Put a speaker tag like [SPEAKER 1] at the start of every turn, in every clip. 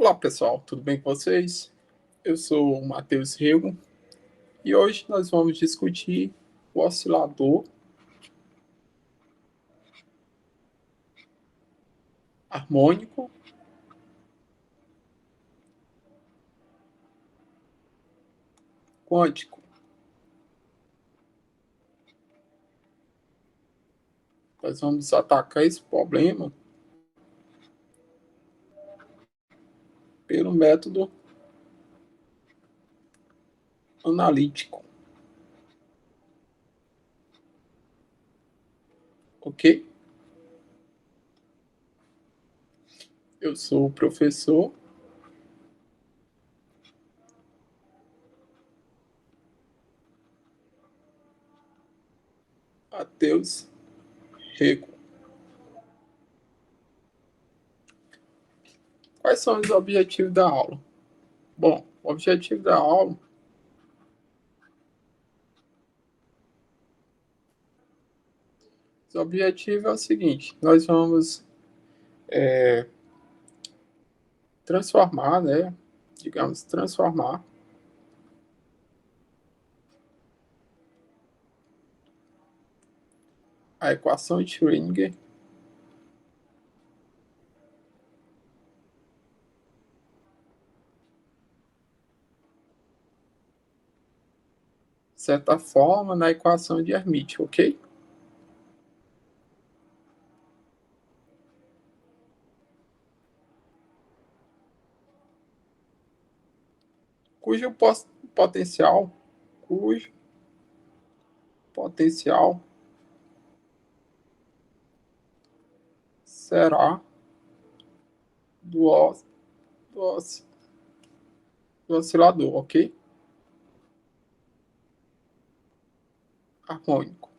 [SPEAKER 1] Olá pessoal, tudo bem com vocês? Eu sou o Matheus Rego e hoje nós vamos discutir o oscilador harmônico quântico. Nós vamos atacar esse problema pelo método analítico, ok? Eu sou o professor Matheus Rego. Quais são os objetivos da aula? Bom, o objetivo da aula o objetivo é o seguinte: nós vamos transformar, né? Digamos, transformar a equação de Schrödinger de certa forma na equação de Hermite, ok? Cujo potencial, cujo potencial será do, do, do oscilador, ok? Harmônico.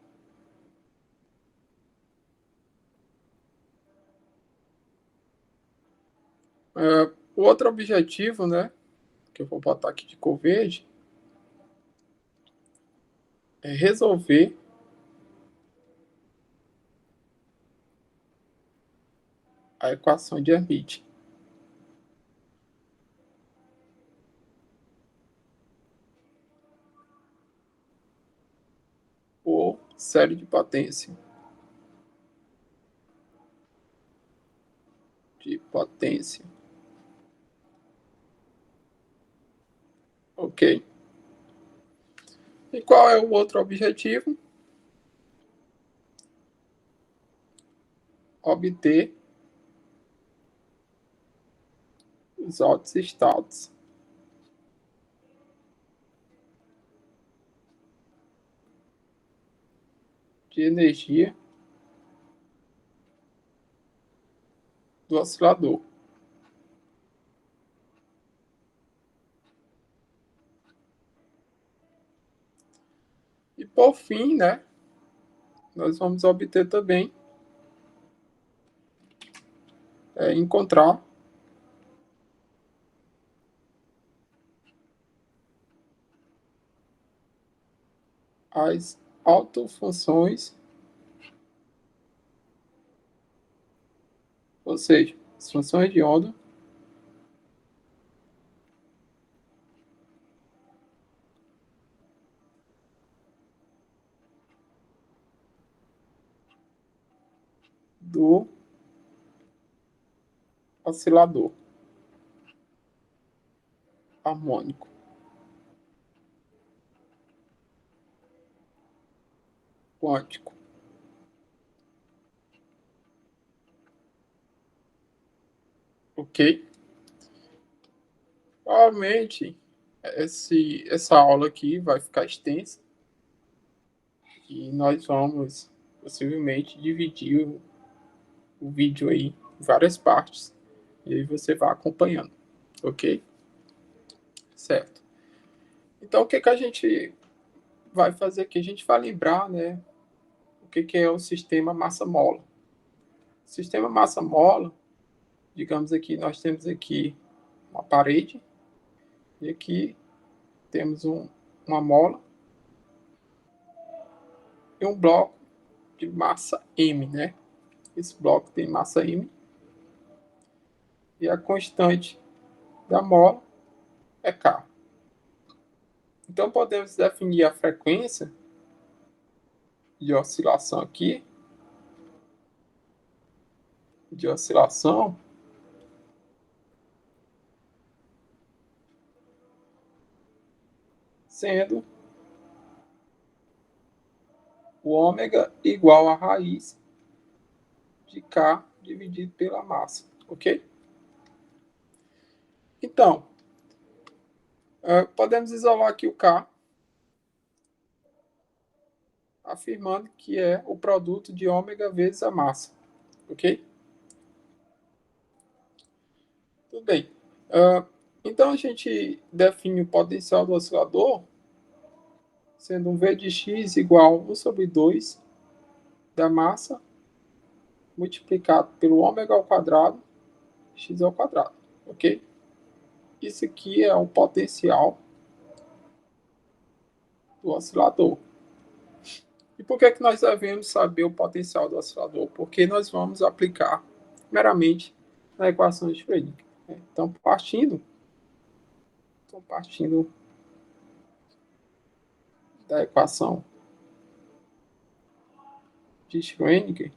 [SPEAKER 1] O outro objetivo, né, que eu vou botar aqui de cor verde, é resolver a equação de Hermite por série de potência. Ok. E qual é o outro objetivo? Obter os altos estados de energia do oscilador. E por fim, né, nós vamos obter também encontrar as autofunções, ou seja, as funções de onda do oscilador harmônico quântico. Ok? Provavelmente essa aula aqui vai ficar extensa e nós vamos possivelmente dividir o vídeo aí em várias partes e aí você vai acompanhando, ok? Certo. Então o que a gente vai fazer aqui? A gente vai lembrar, né, o que é o sistema massa-mola. O sistema massa-mola, digamos aqui, nós temos aqui uma parede e aqui temos uma mola e um bloco de massa M, né? Esse bloco tem massa M e a constante da mola é K. Então, podemos definir a frequência de oscilação aqui, sendo o ômega igual a raiz de K dividido pela massa, ok? Então, podemos isolar aqui o K, afirmando que é o produto de ômega vezes a massa, ok? Tudo bem. Então, a gente define o potencial do oscilador sendo um V de x igual a 1 sobre 2 da massa multiplicado pelo ômega ao quadrado, x ao quadrado, ok? Isso aqui é o potencial do oscilador. E por que nós devemos saber o potencial do oscilador? Porque nós vamos aplicar meramente na equação de Schrödinger. Então, partindo da equação de Schrödinger,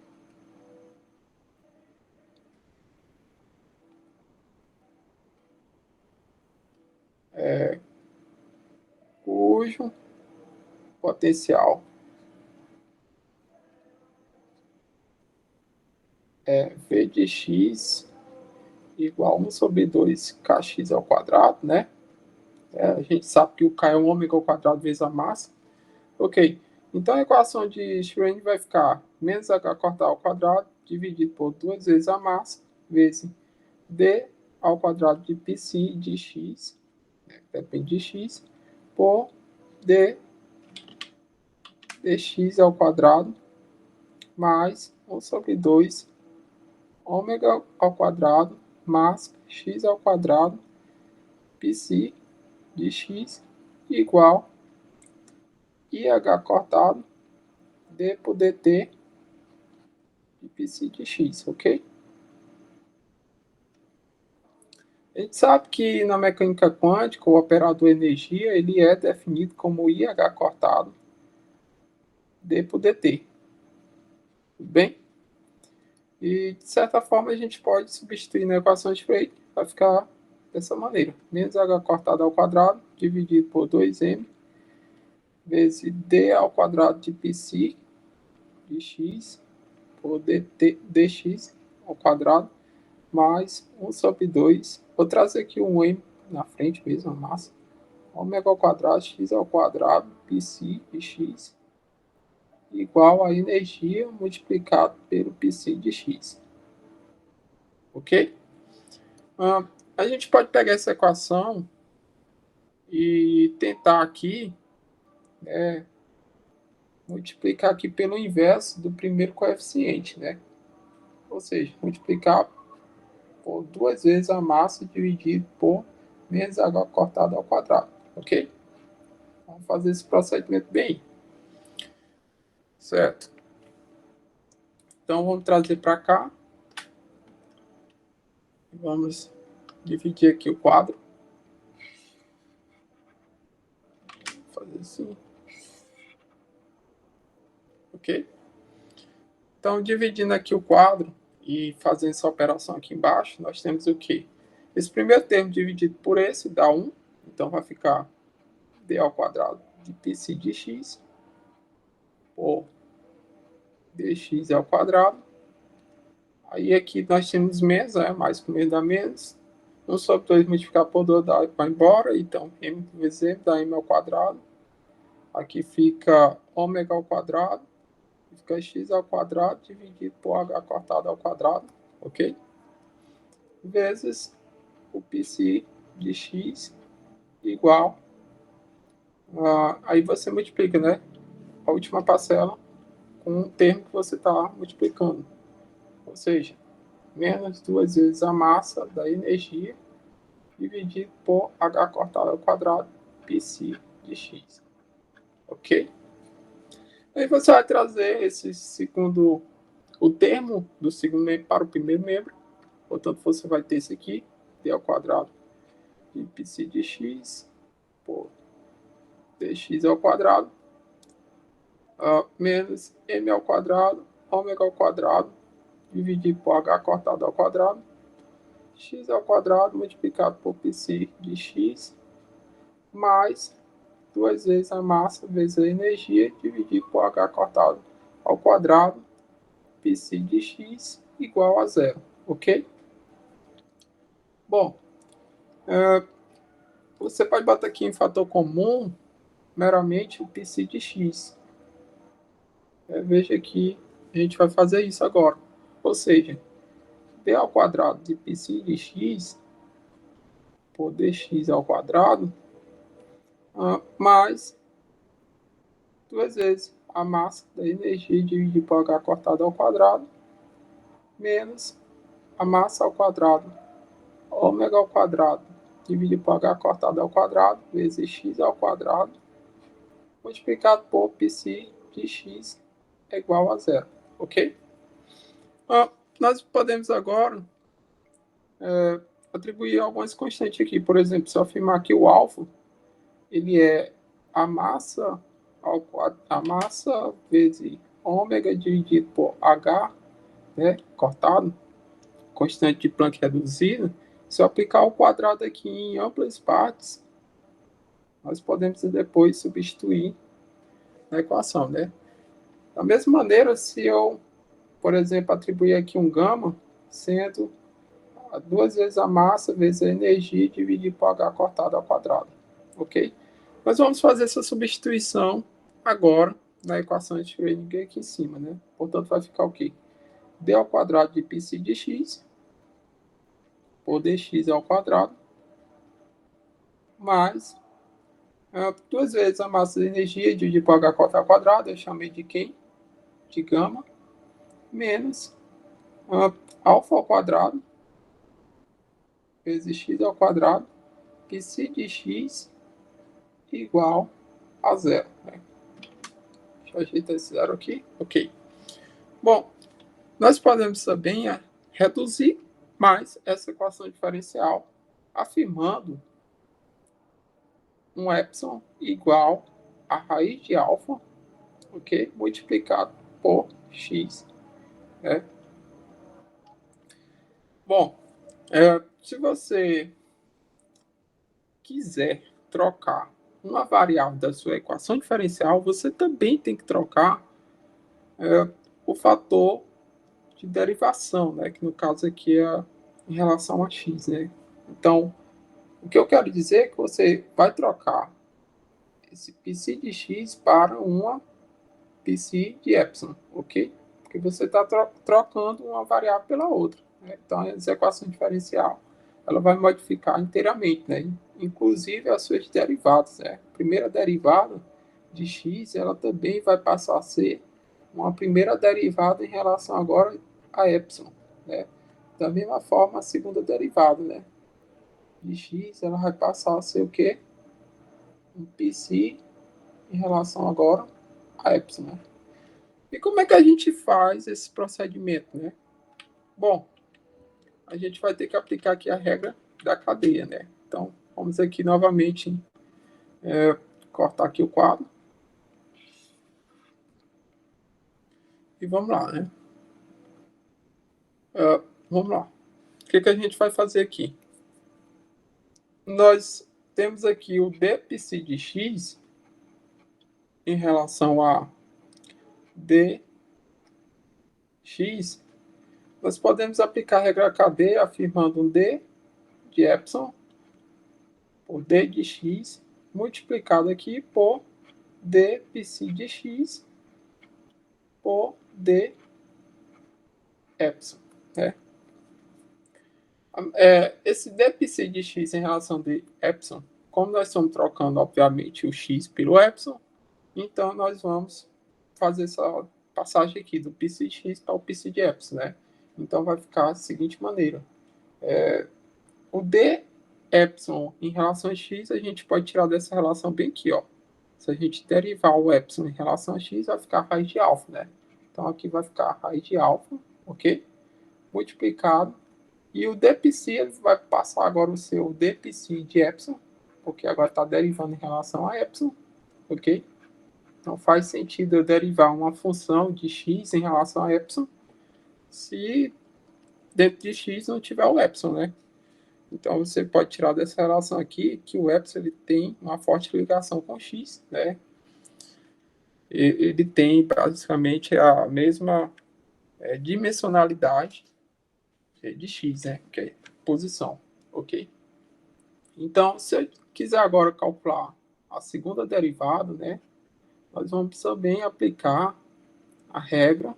[SPEAKER 1] cujo potencial é V de x igual a 1 sobre 2 kx ao quadrado, né? A gente sabe que o K é um ômega ao quadrado vezes a massa. Ok, então a equação de Schrödinger vai ficar menos h cortado ao quadrado dividido por 2 vezes a massa vezes d ao quadrado de πc de x, depende de x, por d dx ao quadrado mais 1 sobre 2 ômega ao quadrado mais x ao quadrado πc de x igual IH cortado d por dt de πc de x, ok? A gente sabe que na mecânica quântica o operador energia ele é definido como IH cortado d por dt. Tudo bem? E de certa forma a gente pode substituir na equação de Frey, vai ficar dessa maneira: menos h cortado ao quadrado dividido por 2m vezes d ao quadrado de πc de x por dt, dx ao quadrado mais 1 sobre 2. Vou trazer aqui um m na frente mesmo, a massa. Ômega ao quadrado, x ao quadrado, πc de x igual a energia multiplicado pelo πc de x. Ok? A gente pode pegar essa equação e tentar aqui multiplicar aqui pelo inverso do primeiro coeficiente, né? Ou seja, multiplicar por 2 vezes a massa dividido por menos h cortado ao quadrado, ok? Vamos fazer esse procedimento bem, certo? Então, vamos trazer para cá. Vamos dividir aqui o quadro. Vou fazer assim. Ok? Então, dividindo aqui o quadro e fazendo essa operação aqui embaixo, nós temos o quê? Esse primeiro termo dividido por esse dá 1. Então, vai ficar d ao quadrado de πc de x por dx ao quadrado. Aí aqui nós temos menos, mais com menos dá menos. 1 sobre 2 multiplicar por 2 vai embora. Então, m vezes m dá m ao quadrado. Aqui fica ômega ao quadrado. Fica x ao quadrado dividido por h cortado ao quadrado, ok? Vezes o πc de x igual aí você multiplica, né? A última parcela com o termo que você está multiplicando. Ou seja, menos 2 vezes a massa da energia dividido por h cortado ao quadrado πc de x. Ok? Aí você vai trazer esse segundo, o termo do segundo membro para o primeiro membro. Portanto, você vai ter esse aqui, d ao quadrado de π de x por dx ao quadrado menos m ao quadrado, ômega ao quadrado, dividido por h cortado ao quadrado, x ao quadrado multiplicado por π de x, mais 2 vezes a massa vezes a energia, dividido por h cortado ao quadrado, π de x igual a zero, ok? Bom, você pode botar aqui em fator comum meramente o π de x. Veja que a gente vai fazer isso agora. Ou seja, d ao quadrado de π de x por dx ao quadrado mais 2 vezes a massa da energia dividido por h cortado ao quadrado menos a massa ao quadrado, ômega ao quadrado, dividido por h cortado ao quadrado vezes x ao quadrado multiplicado por π de x é igual a zero, ok? Nós podemos agora atribuir algumas constantes aqui. Por exemplo, se eu afirmar que o alfa ele é a massa vezes ômega dividido por h, né, cortado, constante de Planck reduzida. Se eu aplicar o quadrado aqui em amplas partes, nós podemos depois substituir na equação, né? Da mesma maneira, se eu, por exemplo, atribuir aqui um gama, sendo 2 vezes a massa vezes a energia dividido por h cortado ao quadrado, ok? Nós vamos fazer essa substituição agora na equação de Schrödinger aqui em cima, né? Portanto, vai ficar o quê? d ao quadrado de π de x por dx ao quadrado mais 2 vezes a massa de energia dividido por h cortado ao quadrado, eu chamei de quem? De gama, menos alfa ao quadrado vezes x ao quadrado, π de x igual a zero. Né? Deixa eu ajeitar esse zero aqui. Ok. Bom, nós podemos também reduzir mais essa equação diferencial afirmando um epsilon igual a raiz de alfa, ok? Multiplicado por x. Né? Bom, se você quiser trocar uma variável da sua equação diferencial, você também tem que trocar o fator de derivação, né? Que no caso aqui é em relação a x, né? Então, o que eu quero dizer é que você vai trocar esse π de x para uma π de epsilon, ok? Porque você está trocando uma variável pela outra. Né? Então, essa equação diferencial ela vai modificar inteiramente, né? Inclusive as suas derivadas. Né? A primeira derivada de x ela também vai passar a ser uma primeira derivada em relação agora a epsilon. Né? Da mesma forma, a segunda derivada, né? De x, ela vai passar a ser o quê? Um π em relação agora a epsilon. Né? E como é que a gente faz esse procedimento, né? Bom, a gente vai ter que aplicar aqui a regra da cadeia, né? Então, vamos aqui novamente cortar aqui o quadro. E vamos lá, né? Vamos lá. O que a gente vai fazer aqui? Nós temos aqui o dπ de x em relação a dx. Nós podemos aplicar a regra cadeia afirmando um d de epsilon por d de x multiplicado aqui por dπ de x por d epsilon. Né? Esse dπ de x em relação a d epsilon, como nós estamos trocando, obviamente, o x pelo epsilon, então nós vamos fazer essa passagem aqui do π de x para o π de epsilon. Né? Então vai ficar da seguinte maneira. O d epsilon em relação a x, a gente pode tirar dessa relação bem aqui. Ó. Se a gente derivar o epsilon em relação a x, vai ficar a raiz de alfa. Né? Então aqui vai ficar a raiz de alfa, ok? Multiplicado E o dpsi, ele vai passar agora o seu dpsi de epsilon, porque agora está derivando em relação a epsilon, ok? Não faz sentido eu derivar uma função de x em relação a epsilon se dentro de x não tiver o epsilon, né? Então você pode tirar dessa relação aqui que o epsilon ele tem uma forte ligação com x, né? Ele tem basicamente a mesma dimensionalidade de x, né? Que é posição, ok? Então, se eu quiser agora calcular a segunda derivada, né? Nós vamos também aplicar a regra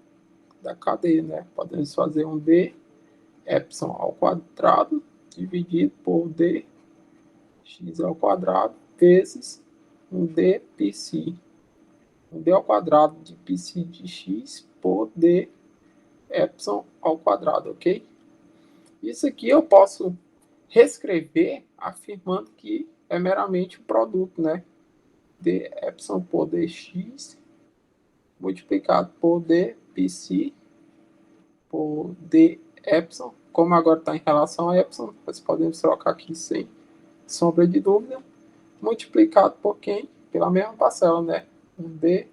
[SPEAKER 1] da cadeia, né? Podemos fazer um d epsilon ao quadrado dividido por d x ao quadrado vezes um d psi. Um d ao quadrado de psi de x por d epsilon ao quadrado, ok? Isso aqui eu posso reescrever afirmando que é meramente o produto, né? D epsilon por dx multiplicado por d psi por d epsilon. Como agora está em relação a epsilon, nós podemos trocar aqui sem sombra de dúvida. Multiplicado por quem? Pela mesma parcela, né? Um d.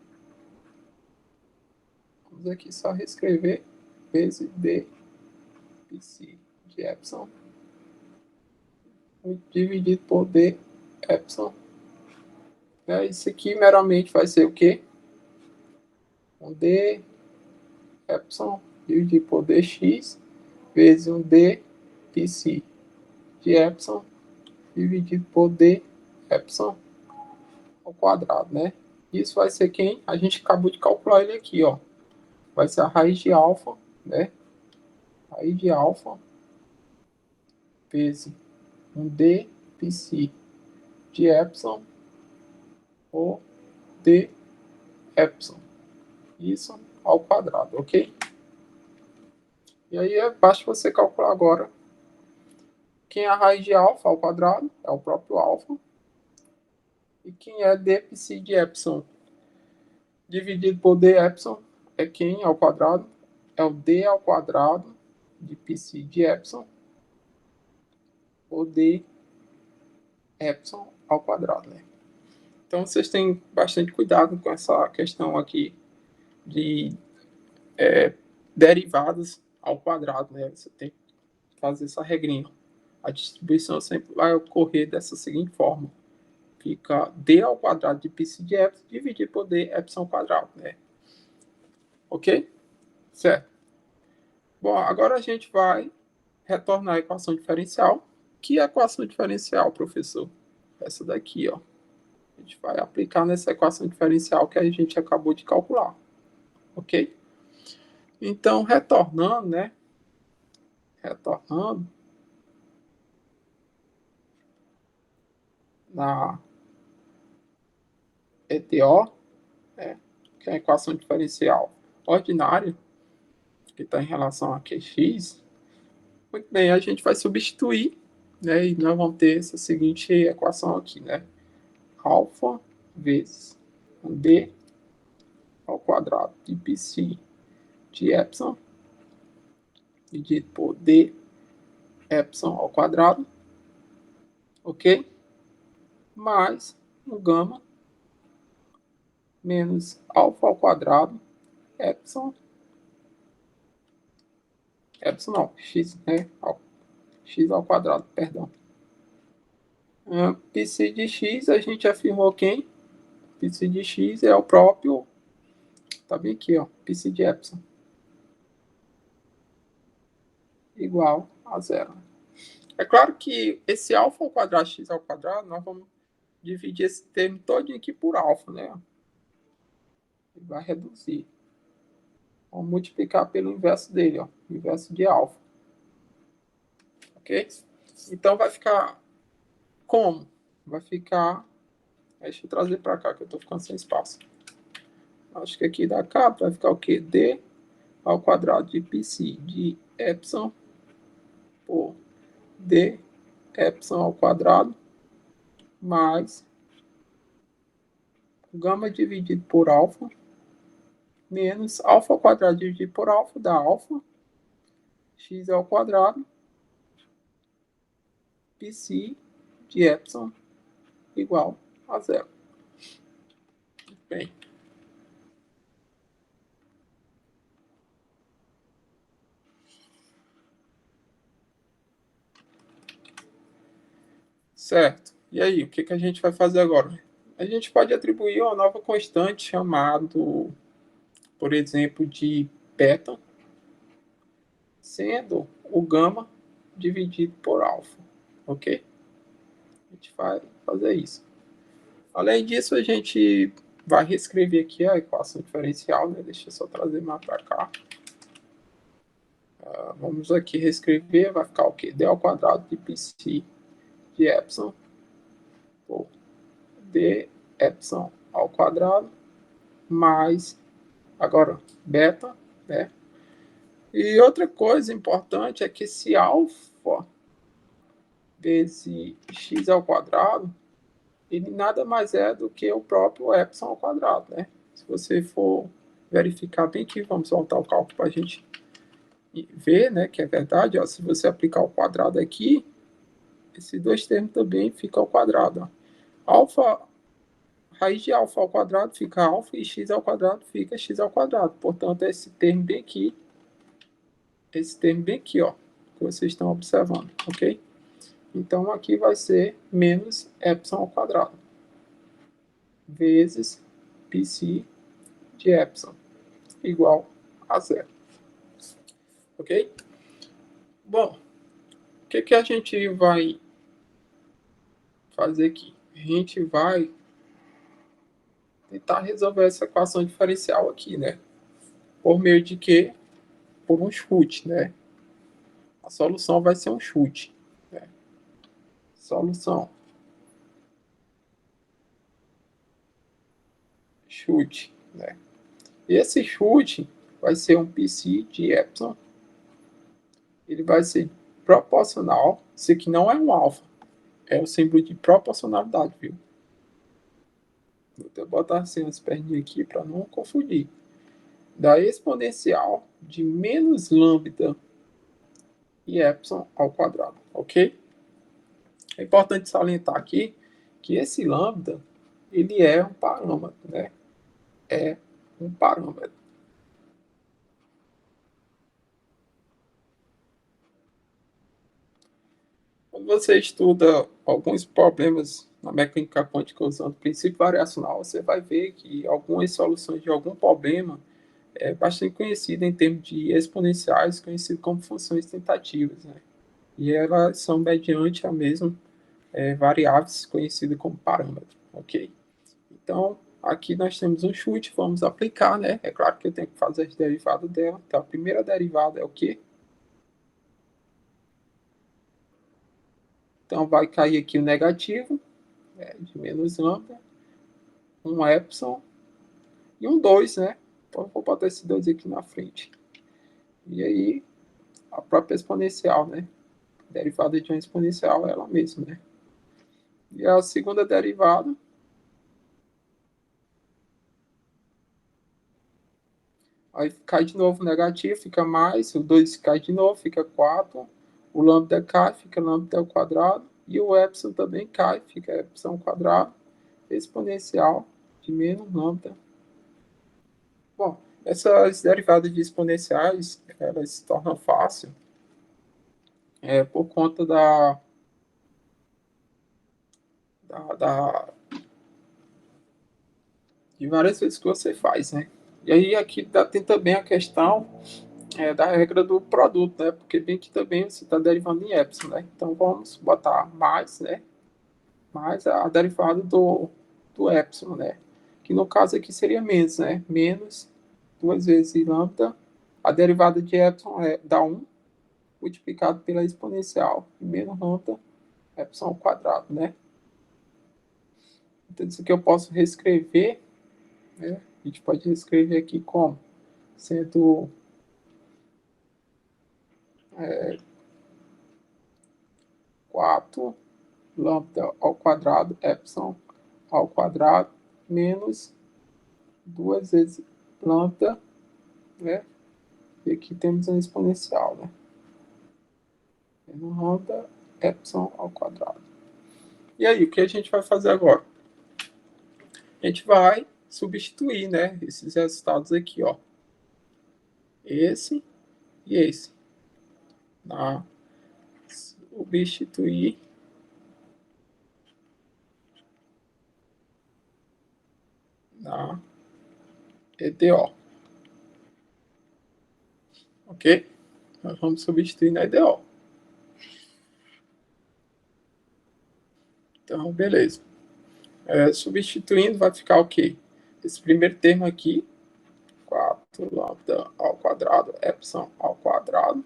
[SPEAKER 1] Vamos aqui só reescrever vezes d psi de epsilon dividido por d epsilon. Isso aqui meramente vai ser o quê? Um d epsilon dividido por dx vezes um d psi de epsilon dividido por d epsilon ao quadrado, né? Isso vai ser quem? A gente acabou de calcular ele aqui, ó. Vai ser a raiz de alfa, né? Raiz de alfa vezes um d psi de epsilon por d epsilon. Isso ao quadrado, ok? E aí basta você calcular agora quem é a raiz de alfa ao quadrado, é o próprio alfa. E quem é d psi de epsilon dividido por d epsilon é quem ao quadrado? É o d ao quadrado de psi de epsilon por d epsilon ao quadrado, né? Então vocês têm bastante cuidado com essa questão aqui de derivadas ao quadrado, né? Você tem que fazer essa regrinha. A distribuição sempre vai ocorrer dessa seguinte forma. Fica d ao quadrado de psi de epsilon dividido por d epsilon ao quadrado, né? Ok? Certo. Bom, agora a gente vai retornar a equação diferencial. Que equação diferencial, professor? Essa daqui, ó. A gente vai aplicar nessa equação diferencial que a gente acabou de calcular. Ok? Então, retornando, né? Retornando na ETO, que é a equação diferencial ordinária, que está em relação a QX, muito bem, a gente vai substituir, né? E nós vamos ter essa seguinte equação aqui, né? Alfa vezes d ao quadrado de psi de epsilon dividido por d epsilon ao quadrado, ok? Mais o gama menos alfa ao quadrado epsilon não, x, né? X ao quadrado, perdão. Psi de x, a gente afirmou quem? Psi de x é o próprio, tá bem aqui, ó, psi de epsilon igual a zero. É claro que esse alfa ao quadrado, x ao quadrado, nós vamos dividir esse termo todo aqui por alfa, né? Ele vai reduzir. Vamos multiplicar pelo inverso dele, ó, inverso de alfa. Ok? Então vai ficar como? Vai ficar. Deixa eu trazer para cá, que eu estou ficando sem espaço. Acho que aqui da cá vai ficar o quê? D ao quadrado de psi de epsilon por d epsilon ao quadrado mais gama dividido por alfa menos alfa ao quadrado dividido por alfa dá alfa x ao quadrado π de epsilon igual a zero. Bem, certo. E aí, o que a gente vai fazer agora? A gente pode atribuir uma nova constante chamado, por exemplo, de beta, sendo o gama dividido por alfa, ok? A gente vai fazer isso. Além disso, a gente vai reescrever aqui a equação diferencial, né? Deixa eu só trazer mais para cá. Vamos aqui reescrever, vai ficar o quê? D ao quadrado de πc de epsilon por d epsilon ao quadrado mais, agora, beta, né? E outra coisa importante é que esse alfa vezes x ao quadrado, ele nada mais é do que o próprio epsilon ao quadrado, né? Se você for verificar bem aqui, vamos voltar o cálculo para a gente ver, né, que é verdade. Ó, se você aplicar o quadrado aqui, esses dois termos também ficam ao quadrado. Ó. Alfa, raiz de alfa ao quadrado fica alfa e x ao quadrado fica x ao quadrado. Portanto, esse termo bem aqui, ó, que vocês estão observando, ok? Então, aqui vai ser menos epsilon ao quadrado vezes πc de epsilon igual a zero, ok? Bom, o que a gente vai fazer aqui? A gente vai tentar resolver essa equação diferencial aqui, né? Por meio de quê? Por um chute, né? A solução vai ser um chute, né? Solução. Chute, né? E esse chute vai ser um πc de epsilon. Ele vai ser proporcional. Isso aqui não é um alfa. É o símbolo de proporcionalidade, viu? Vou até botar assim as perninhas aqui para não confundir. Da exponencial de menos lambda e epsilon ao quadrado, ok? É importante salientar aqui que esse lambda, ele é um parâmetro, né? É um parâmetro. Quando você estuda alguns problemas na mecânica quântica usando o princípio variacional, você vai ver que algumas soluções de algum problema é bastante conhecida em termos de exponenciais, conhecido como funções tentativas, né? E elas são mediante a mesma variáveis conhecida como parâmetro, ok? Então, aqui nós temos um chute, vamos aplicar, né? É claro que eu tenho que fazer as derivadas dela. Então, a primeira derivada é o quê? Então, vai cair aqui o negativo, de menos lambda, um epsilon e um 2, né? Então, vou botar esse 2 aqui na frente. E aí, a própria exponencial, né? A derivada de uma exponencial é ela mesma, né? E a segunda derivada, aí cai de novo negativo, fica mais, o 2 cai de novo, fica 4, o lambda cai, fica lambda ao quadrado, e o epsilon também cai, fica epsilon ao quadrado, exponencial de menos lambda. Bom, essas derivadas de exponenciais, elas se tornam fácil por conta da, de várias vezes que você faz, né? E aí aqui tem também a questão da regra do produto, né? Porque bem que também você está derivando em epsilon, né? Então vamos botar mais, né? Mais a derivada do epsilon, né? Que no caso aqui seria menos, né? Menos 2 vezes lambda. A derivada de epsilon dá 1 multiplicado pela exponencial de menos lambda epsilon ao quadrado, né? Então isso aqui eu posso reescrever, né? A gente pode reescrever aqui como sendo 4 lambda ao quadrado, epsilon ao quadrado, menos 2 vezes lambda, né? E aqui temos a exponencial, né? Menos lambda epsilon ao quadrado. E aí, o que a gente vai fazer agora? A gente vai substituir, né, esses resultados aqui, ó. Esse e esse. Tá? Substituir na EDO. Ok? Nós vamos substituir na EDO. Então, beleza. Substituindo, vai ficar o quê? Esse primeiro termo aqui, 4 lambda ao quadrado, epsilon ao quadrado,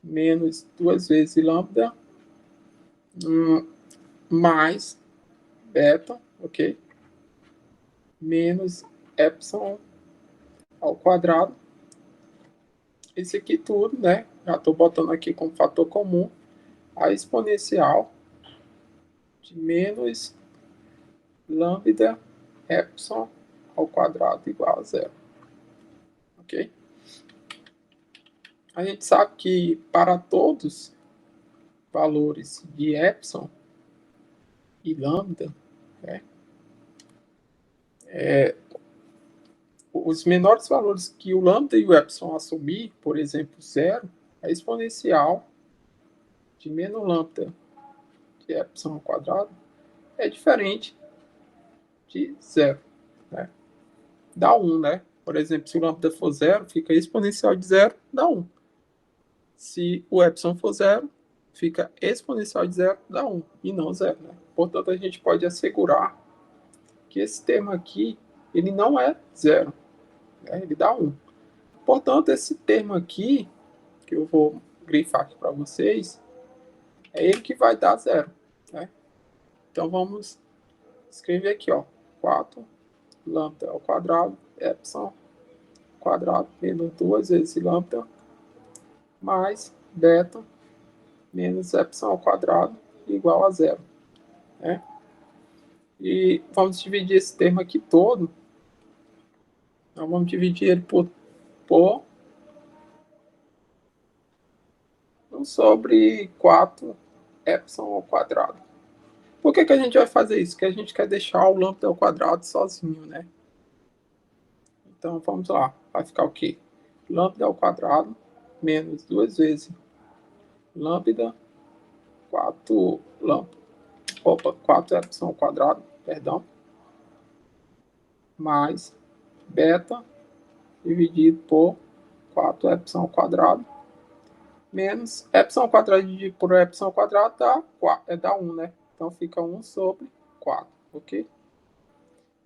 [SPEAKER 1] menos 2 vezes lambda, mais beta, ok? Menos epsilon ao quadrado. Esse aqui tudo, né? Já estou botando aqui como fator comum a exponencial de menos lambda epsilon ao quadrado igual a zero. Ok? A gente sabe que para todos valores de epsilon e lambda, né, os menores valores que o lambda e o epsilon assumir, por exemplo, zero, a exponencial de menos lambda de epsilon ao quadrado é diferente de zero, né? Dá 1, né? Por exemplo, se o lambda for zero, fica exponencial de zero, dá 1. Se o epsilon for zero, fica exponencial de zero, dá 1, e não zero, né? Portanto, a gente pode assegurar que esse termo aqui, ele não é zero, né? Ele dá 1. Portanto, esse termo aqui, que eu vou grifar aqui para vocês, é ele que vai dar zero, né? Então, vamos escrever aqui, ó, 4 lambda ao quadrado, epsilon quadrado, menos 2 vezes lambda, mais beta, menos epsilon ao quadrado, igual a zero, né? E vamos dividir esse termo aqui todo. Então, vamos dividir ele por 1 sobre 4 epsilon ao quadrado. Por que a gente vai fazer isso? Porque a gente quer deixar o lambda ao quadrado sozinho, né? Então, vamos lá. Vai ficar o quê? Lambda ao quadrado menos 2 vezes lambda, 4 lambda. 4 epsilon ao quadrado, perdão. Mais beta dividido por 4 epsilon ao quadrado, menos epsilon ao quadrado dividido por epsilon ao quadrado dá 1, né? Então fica 1 sobre 4, ok?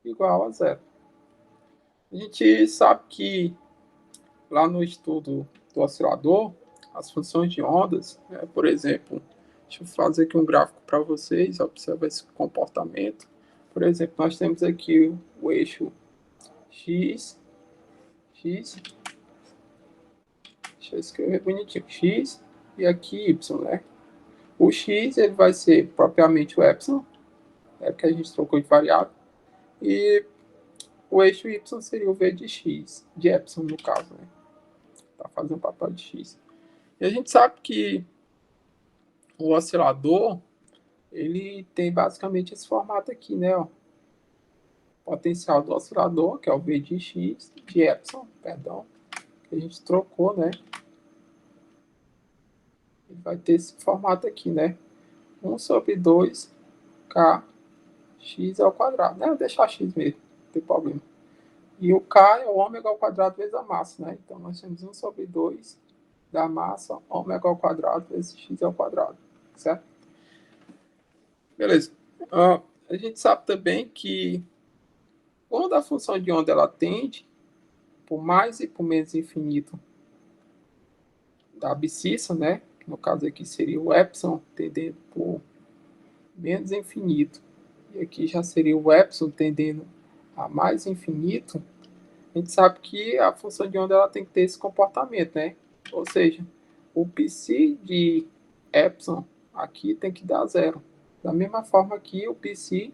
[SPEAKER 1] Igual a zero. A gente sabe que lá no estudo do oscilador, as funções de ondas, por exemplo, deixa eu fazer aqui um gráfico para vocês, observa esse comportamento. Por exemplo, nós temos aqui o eixo x, deixa eu escrever bonitinho, x e aqui y, né? O x ele vai ser propriamente o epsilon, que a gente trocou de variável, e o eixo y seria o v de x, de epsilon no caso, né? Tá fazendo papel de x. E a gente sabe que o oscilador ele tem basicamente esse formato aqui, né? Ó. Potencial do oscilador, que é o v de x, de epsilon, perdão, que a gente trocou, né? Ele vai ter esse formato aqui, né? 1 sobre 2k x ao quadrado, né? Vou deixar x mesmo, não tem problema. E o k é o ômega ao quadrado vezes a massa, né? Então, nós temos 1 sobre 2 da massa, ômega ao quadrado vezes x ao quadrado, certo? Beleza. A gente sabe também que quando a função de onda ela tende por mais e por menos infinito da abscissa, né? No caso aqui seria o epsilon tendendo por menos infinito, e aqui já seria o epsilon tendendo a mais infinito. A gente sabe que a função de onda ela tem que ter esse comportamento, né? Ou seja, o psi de epsilon aqui tem que dar zero. Da mesma forma que o psi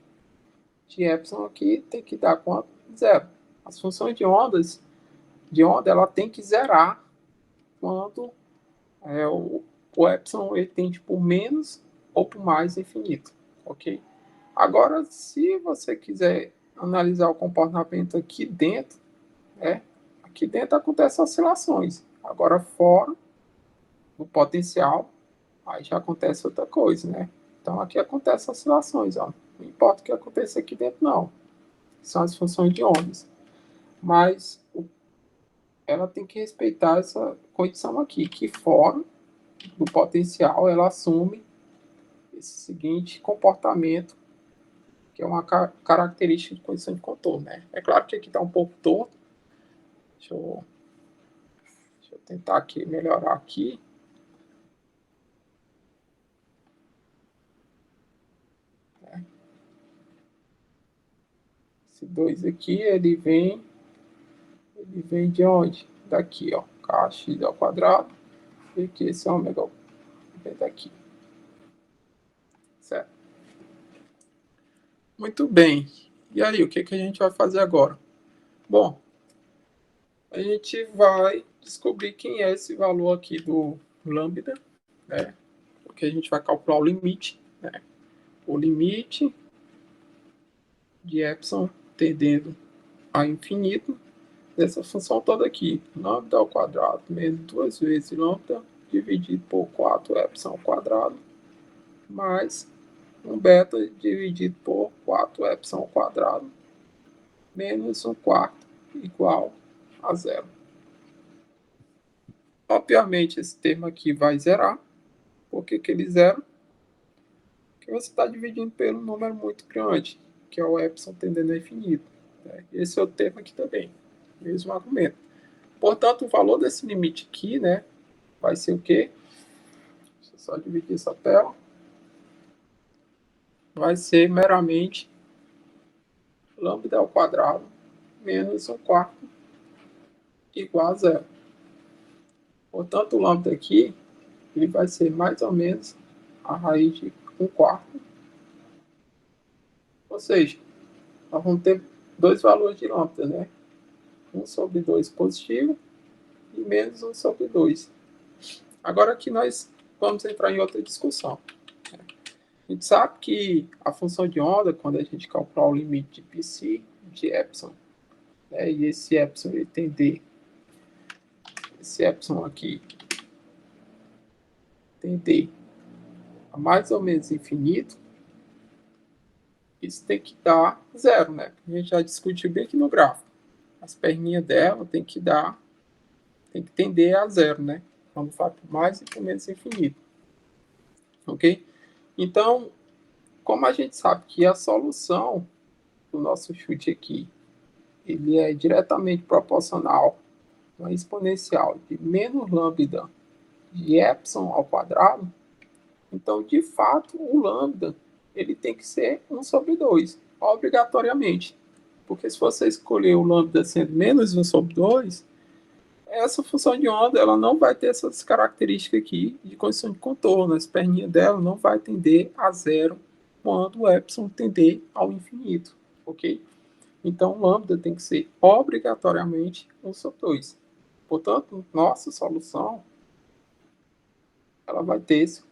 [SPEAKER 1] de epsilon aqui tem que dar quanto? Zero. As funções de onda ela tem que zerar quando o epsilon ele tende por menos ou por mais infinito, ok? Agora, se você quiser analisar o comportamento aqui dentro, aqui dentro acontecem oscilações. Agora, fora do potencial, aí já acontece outra coisa, né? Então, aqui acontecem oscilações, ó. Não importa o que aconteça aqui dentro, não. São as funções de ondas. Mas ela tem que respeitar essa condição aqui, que fora do potencial ela assume esse seguinte comportamento, que é uma característica de condição de contorno, né? É claro que aqui está um pouco torto. Deixa eu tentar aqui melhorar aqui. Esse 2 aqui, ele vem de onde? Daqui, ó. Kx ao quadrado. E aqui esse ômega vem daqui. Certo? Muito bem. E aí, o que a gente vai fazer agora? Bom, a gente vai descobrir quem é esse valor aqui do lambda, né? Porque a gente vai calcular o limite, né? O limite de epsilon tendendo a infinito dessa função toda aqui. Lambda ao quadrado menos 2 vezes lambda dividido por 4 epsilon ao quadrado mais um beta dividido por 4 epsilon ao quadrado menos 1/4 igual a zero. Obviamente, esse termo aqui vai zerar. Por que ele zera? Porque você está dividindo pelo número muito grande, que é o epsilon tendendo a infinito. Né? Esse é o termo aqui também, mesmo argumento. Portanto, o valor desse limite aqui, né, vai ser o quê? Deixa eu só dividir essa tela. Vai ser meramente lambda ao quadrado menos 1/4 igual a zero. Portanto, o lambda aqui ele vai ser mais ou menos a raiz de 1/4. Ou seja, nós vamos ter dois valores de lambda, né? 1 sobre 2 positivo e menos 1 sobre 2. Agora aqui nós vamos entrar em outra discussão. A gente sabe que a função de onda, quando a gente calcular o limite de psi, de epsilon, né, e esse epsilon ele tender, esse epsilon aqui tender a mais ou menos infinito, isso tem que dar zero, né? A gente já discutiu bem aqui no gráfico. As perninhas dela tem que tender a zero, né? Quando vai por mais e por menos infinito. Ok? Então, como a gente sabe que a solução do nosso chute aqui, ele é diretamente proporcional a uma exponencial de menos lambda de epsilon ao quadrado, então, de fato, o lambda ele tem que ser 1 sobre 2, obrigatoriamente. Porque se você escolher o lambda sendo menos 1 sobre 2, essa função de onda ela não vai ter essas características aqui de condição de contorno. As perninhas dela não vai tender a zero quando o epsilon tender ao infinito, ok? Então, lambda tem que ser obrigatoriamente 1 sobre 2. Portanto, nossa solução ela vai ter esse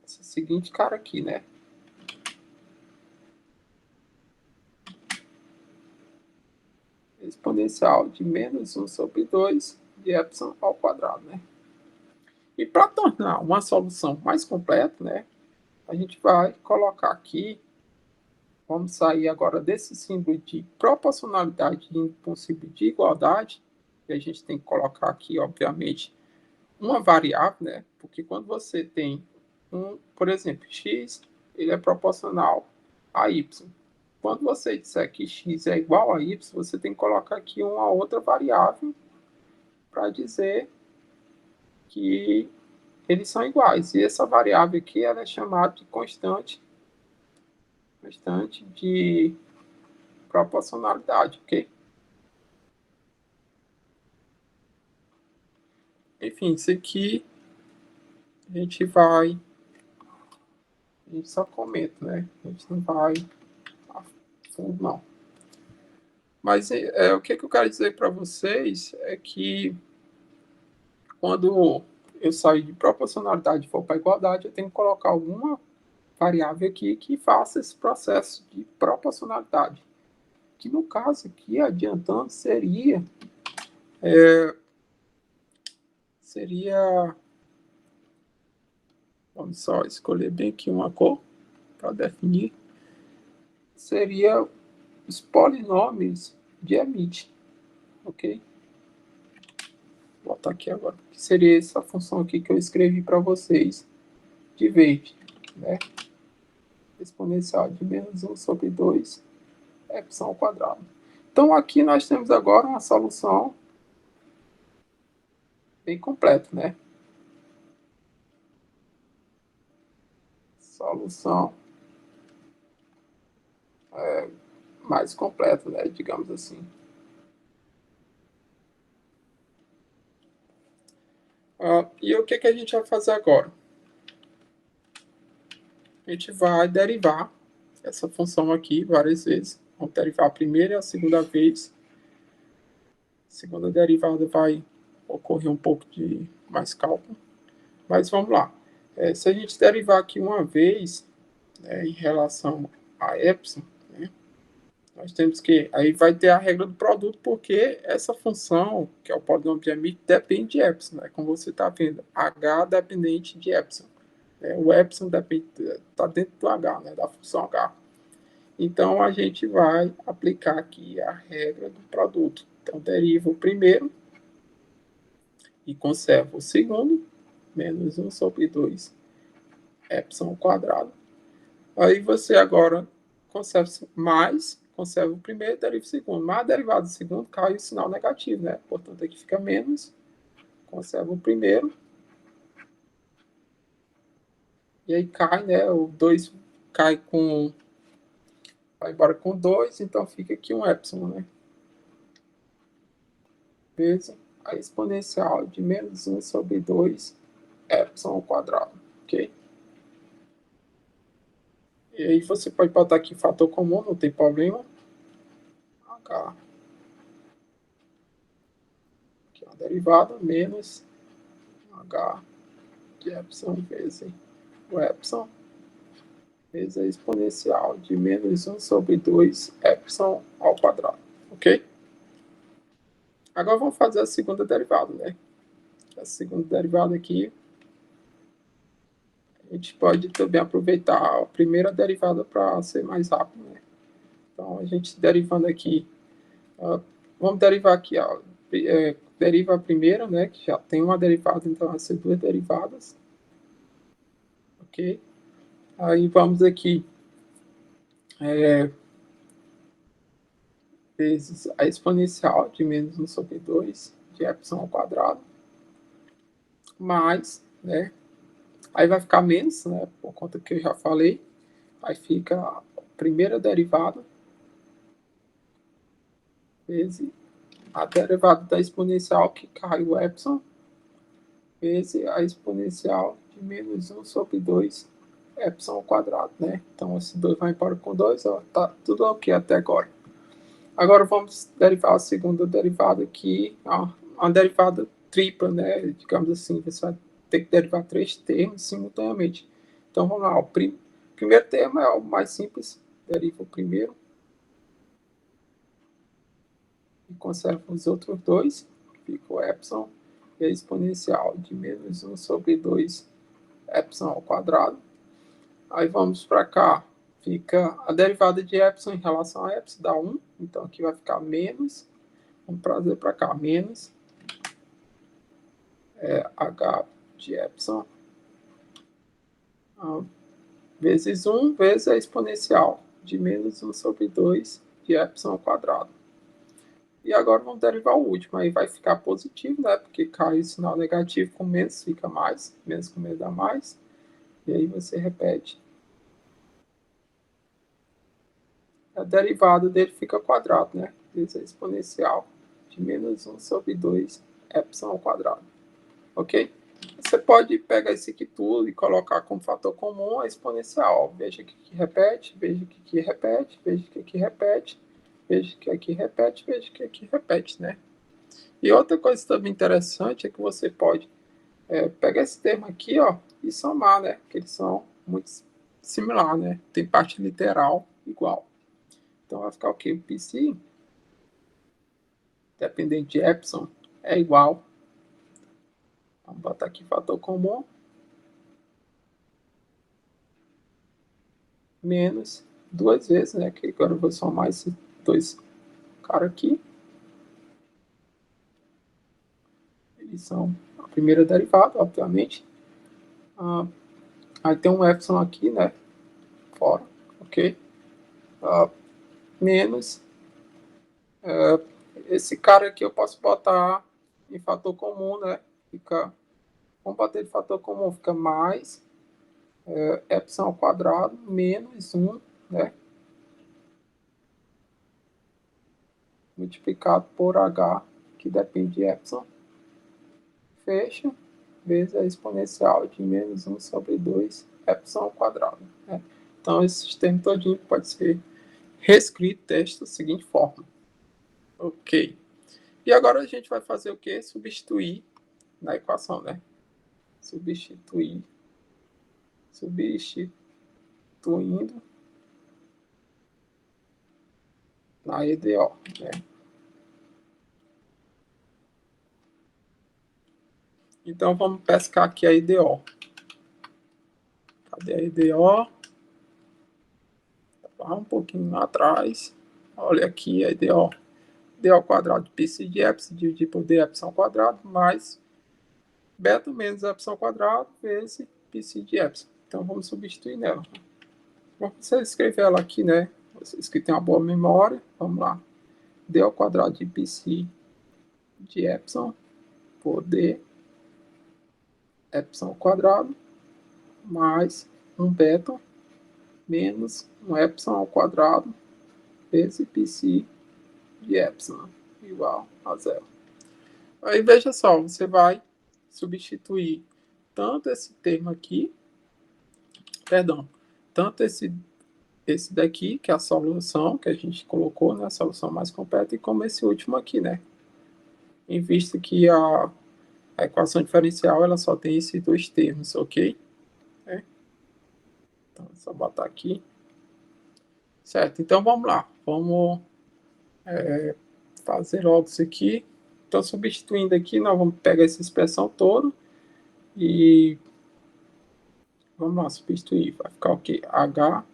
[SPEAKER 1] seguinte cara aqui, né? Exponencial de menos 1 sobre 2 de epsilon ao quadrado, né? E para tornar uma solução mais completa, né? A gente vai colocar aqui, vamos sair agora desse símbolo de proporcionalidade indo para um símbolo de igualdade, e a gente tem que colocar aqui, obviamente, uma variável, né? Porque quando você tem por exemplo, x, ele é proporcional a y. Quando você disser que x é igual a y, você tem que colocar aqui uma outra variável para dizer que eles são iguais. E essa variável aqui ela é chamada de constante de proporcionalidade, ok? Enfim, isso aqui a gente só comenta, né? A gente não vai a fundo, não. Mas o que eu quero dizer para vocês é que quando eu sair de proporcionalidade e for para igualdade, eu tenho que colocar alguma variável aqui que faça esse processo de proporcionalidade. Que no caso aqui, adiantando, seria vamos só escolher bem aqui uma cor para definir, seria os polinômios de Hermite, ok? Vou botar aqui agora, que seria essa função aqui que eu escrevi para vocês de verde, né? Exponencial de menos 1 sobre 2 epsilon ao quadrado. Então aqui nós temos agora uma solução bem completa, né? Solução mais completa, né? Digamos assim. E o que a gente vai fazer agora? A gente vai derivar essa função aqui várias vezes. Vamos derivar a primeira e a segunda vez. A segunda derivada vai ocorrer um pouco de mais cálculo. Mas vamos lá. Se a gente derivar aqui uma vez, né, em relação a epsilon, né, nós temos que... Aí vai ter a regra do produto, porque essa função, que é o polinômio de Hermite, depende de epsilon. Né, como você está vendo, h dependente de epsilon. O epsilon está dentro do h, né, da função h. Então, a gente vai aplicar aqui a regra do produto. Então, deriva o primeiro e conserva o segundo, menos 1 sobre 2 epsilon ao quadrado. Aí você agora conserva o primeiro e deriva o segundo. Mas a derivada do segundo cai o sinal negativo, né? Portanto, aqui fica menos, conserva o primeiro. E aí cai, né? O 2 cai com... vai embora com 2, então fica aqui um epsilon, né? Vezes a exponencial de menos 1 sobre 2 epsilon ao quadrado, ok? E aí você pode botar aqui fator comum, não tem problema. H, aqui é uma derivada, menos H de epsilon vezes o epsilon, vezes a exponencial de menos 1 sobre 2 epsilon ao quadrado, ok? Agora vamos fazer a segunda derivada, né? A segunda derivada aqui, a gente pode também aproveitar a primeira derivada para ser mais rápido, né? Então, a gente derivando aqui, vamos derivar aqui, deriva a primeira, né, que já tem uma derivada, então vai ser duas derivadas, ok? Aí vamos aqui, vezes a exponencial de menos 1 sobre 2 de epsilon ao quadrado, mais, né, aí vai ficar menos, né, por conta que eu já falei, aí fica a primeira derivada, vezes a derivada da exponencial, que cai o epsilon, vezes a exponencial de menos 1 sobre 2 epsilon ao quadrado, né? Então, esse 2 vai embora com 2, ó, tá tudo ok até agora. Agora, vamos derivar a segunda derivada aqui, ó, uma derivada tripla, né? Digamos assim, você vai ter que derivar 3 termos simultaneamente. Então, vamos lá. O primeiro termo é o mais simples, deriva o primeiro e conserva os outros dois, fica o epsilon e a exponencial de menos 1 sobre 2 epsilon ao quadrado. Aí vamos para cá, fica a derivada de epsilon em relação a epsilon, dá 1, então aqui vai ficar menos, vamos trazer para cá, menos h de epsilon vezes 1 vezes a exponencial de menos 1 sobre 2 de epsilon ao quadrado. E agora vamos derivar o último, aí vai ficar positivo, né, porque cai o sinal negativo com menos, fica mais, menos com menos dá mais, e aí você repete. A derivada dele fica quadrado, né, vezes a exponencial de menos 1 sobre 2 epsilon ao quadrado, ok? Você pode pegar esse aqui tudo e colocar como fator comum a exponencial. Veja que aqui repete, veja que aqui repete, veja que aqui repete, veja que aqui repete, veja que aqui repete, né? E outra coisa também interessante é que você pode pegar esse termo aqui, ó, e somar, né? Que eles são muito similares, né? Tem parte literal igual. Então vai ficar o quê? O psi, dependente de epsilon, é igual. Vamos botar aqui fator comum. Menos duas vezes, né? Que agora eu vou somar esses dois caras aqui. Eles são a primeira derivada, obviamente. Aí tem um epsilon aqui, né? Fora, ok? Menos esse cara aqui eu posso botar em fator comum, né? Fica, vamos bater de fator comum, fica mais epsilon ao quadrado menos 1, né? Multiplicado por h, que depende de epsilon. Fecha, vezes a exponencial de menos 1 sobre 2 epsilon ao quadrado. Né? Então, esse sistema todinho pode ser reescrito desta seguinte forma. Ok. E agora a gente vai fazer o quê? Substituir na equação, né? Substituindo na EDO, né? Então, vamos pescar aqui a EDO. Cadê a EDO? Tá um pouquinho atrás. Olha aqui a EDO. D ao quadrado de π de epsilon dividido por d epsilon ao quadrado mais beta menos epsilon ao quadrado vezes π de epsilon. Então vamos substituir nela. Vamos escrever ela aqui, né? Vocês que têm uma boa memória, vamos lá. D ao quadrado de π de epsilon por d epsilon ao quadrado mais um beta menos um epsilon ao quadrado vezes π de epsilon igual a zero. Aí veja só, você vai substituir tanto esse termo aqui, perdão, tanto esse daqui, que é a solução que a gente colocou, né, a solução mais completa, e como esse último aqui, né? Em vista que a equação diferencial ela só tem esses dois termos, ok? Então, é só botar aqui. Certo, então vamos lá. Vamos fazer logo isso aqui. Então, substituindo aqui, nós vamos pegar essa expressão toda e vamos lá, substituir. Vai ficar o quê? H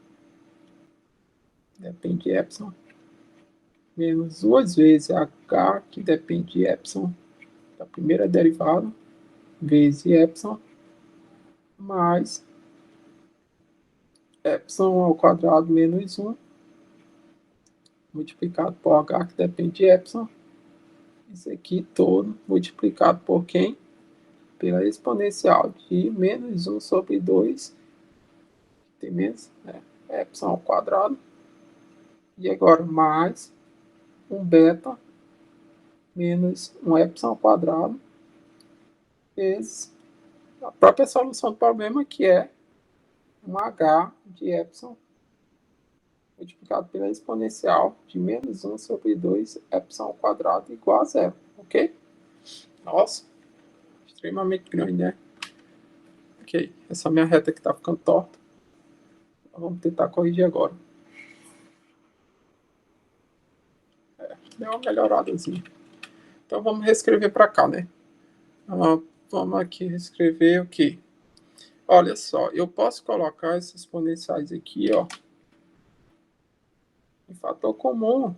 [SPEAKER 1] depende de epsilon menos duas vezes h, que depende de epsilon da primeira derivada, vezes epsilon, mais epsilon ao quadrado menos 1, multiplicado por h, que depende de epsilon. Isso aqui todo multiplicado por quem? Pela exponencial de menos 1 sobre 2, que tem menos, né? Epsilon ao quadrado. E agora mais um beta menos um epsilon ao quadrado vezes a própria solução do problema, que é um h de epsilon multiplicado pela exponencial de menos 1 sobre 2 epsilon ao quadrado igual a zero, ok? Nossa, extremamente grande, né? Ok, essa minha reta aqui está ficando torta. Vamos tentar corrigir agora. Deu uma melhoradazinha. Então vamos reescrever para cá, né? Vamos aqui reescrever o quê? Olha só, eu posso colocar esses exponenciais aqui, ó, em fator comum,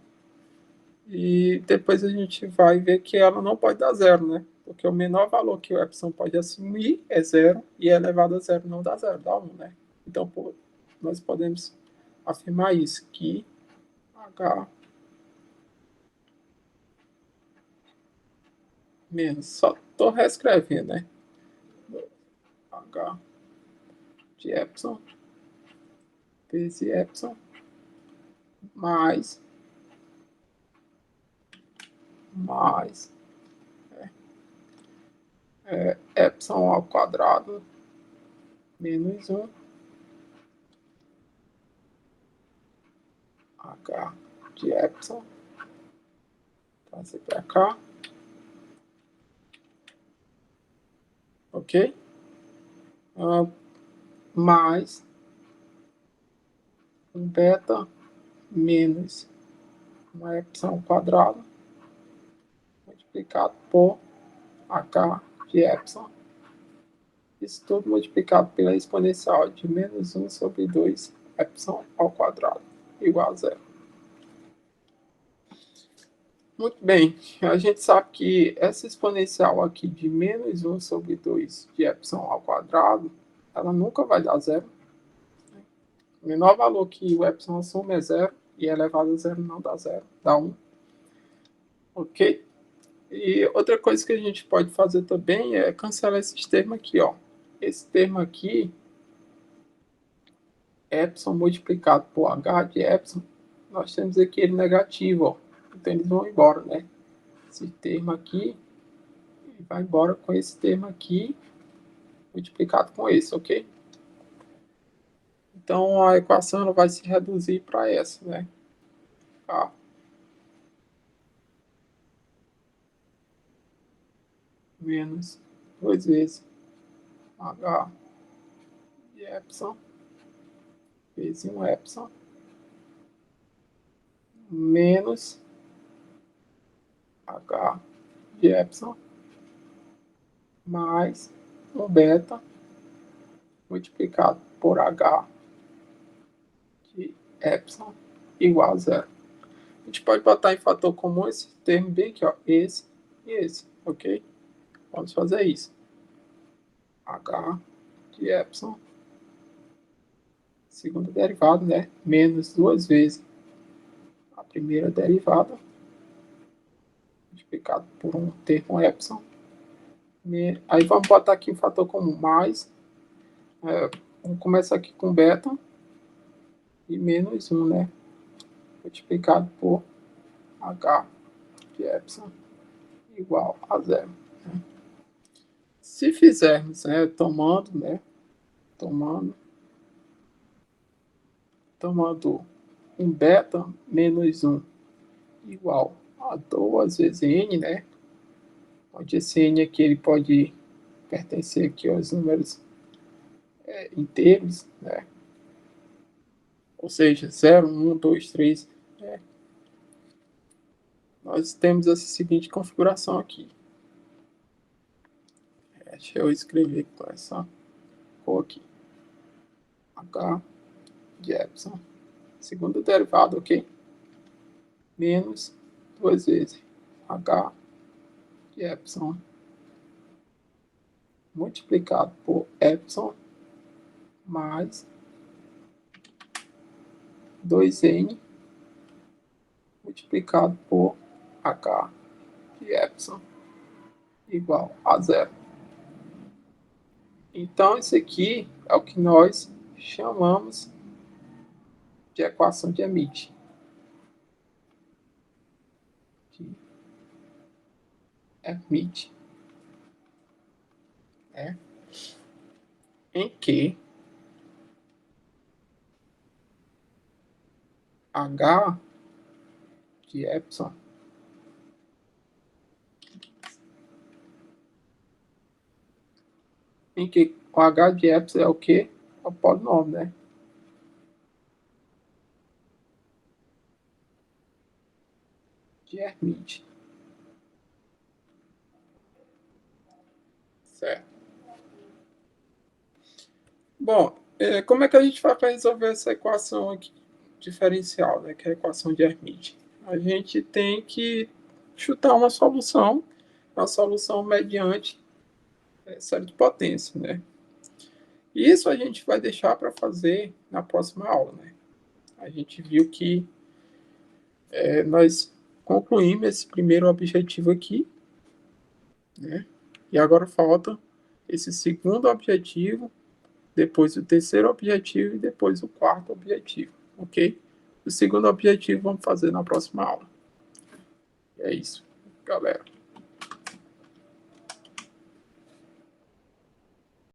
[SPEAKER 1] e depois a gente vai ver que ela não pode dar zero, né? Porque o menor valor que o epsilon pode assumir é zero, e elevado a zero não dá zero, dá 1, né? Então, nós podemos afirmar isso, que h menos, só estou reescrevendo, né? H de epsilon vezes epsilon mais epsilon ao quadrado menos 1 h de epsilon, trazer para cá, ok? ok? Mais um beta menos uma epsilon ao quadrado multiplicado por h de epsilon. Isso tudo multiplicado pela exponencial de menos 1 sobre 2 epsilon ao quadrado igual a zero. Muito bem, a gente sabe que essa exponencial aqui de menos 1 sobre 2 de epsilon ao quadrado, ela nunca vai dar zero. O menor valor que o epsilon assume é zero, e elevado a zero não dá zero, dá 1. Ok? E outra coisa que a gente pode fazer também é cancelar esses termos aqui, ó. Esse termo aqui, epsilon multiplicado por h de epsilon, nós temos aqui ele negativo, ó. Então eles vão embora, né? Esse termo aqui vai embora com esse termo aqui multiplicado com esse, ok? Então a equação ela vai se reduzir para essa, né? A menos 2 vezes h de epsilon vezes 1 epsilon menos h de epsilon mais um beta multiplicado por h de epsilon igual a zero. A gente pode botar em fator comum esse termo bem aqui, ó, esse e esse, ok? Vamos fazer isso. H de epsilon, segunda derivada, né? Menos 2 vezes a primeira derivada, multiplicado por um termo epsilon. Aí vamos botar aqui o fator comum, mais, vamos começar aqui com beta, e menos 1, né? Multiplicado por h de epsilon igual a zero. Né? Se fizermos, né, tomando um beta menos 1 igual a 2 vezes n, né? Onde esse n aqui ele pode pertencer aqui aos números inteiros, né? Ou seja, 0, 1, 2, 3. Né? Nós temos essa seguinte configuração aqui. Deixa eu escrever com essa cor aqui. H de epsilon, segunda derivada, ok? Menos 2 vezes h de epsilon multiplicado por epsilon mais 2n multiplicado por h de epsilon igual a zero. Então, isso aqui é o que nós chamamos de equação de Hermite. Né? Em que h de epsilon em que o h de epsilon é o que? É o polinômio, né? De Hermite. Certo. Bom, como é que a gente vai para resolver essa equação aqui diferencial, né? Que é a equação de Hermite? A gente tem que chutar uma solução mediante série de potência, né? Isso a gente vai deixar para fazer na próxima aula, né? A gente viu que nós concluímos esse primeiro objetivo aqui, né? E agora falta esse segundo objetivo, depois o terceiro objetivo e depois o quarto objetivo, ok? O segundo objetivo vamos fazer na próxima aula. É isso, galera.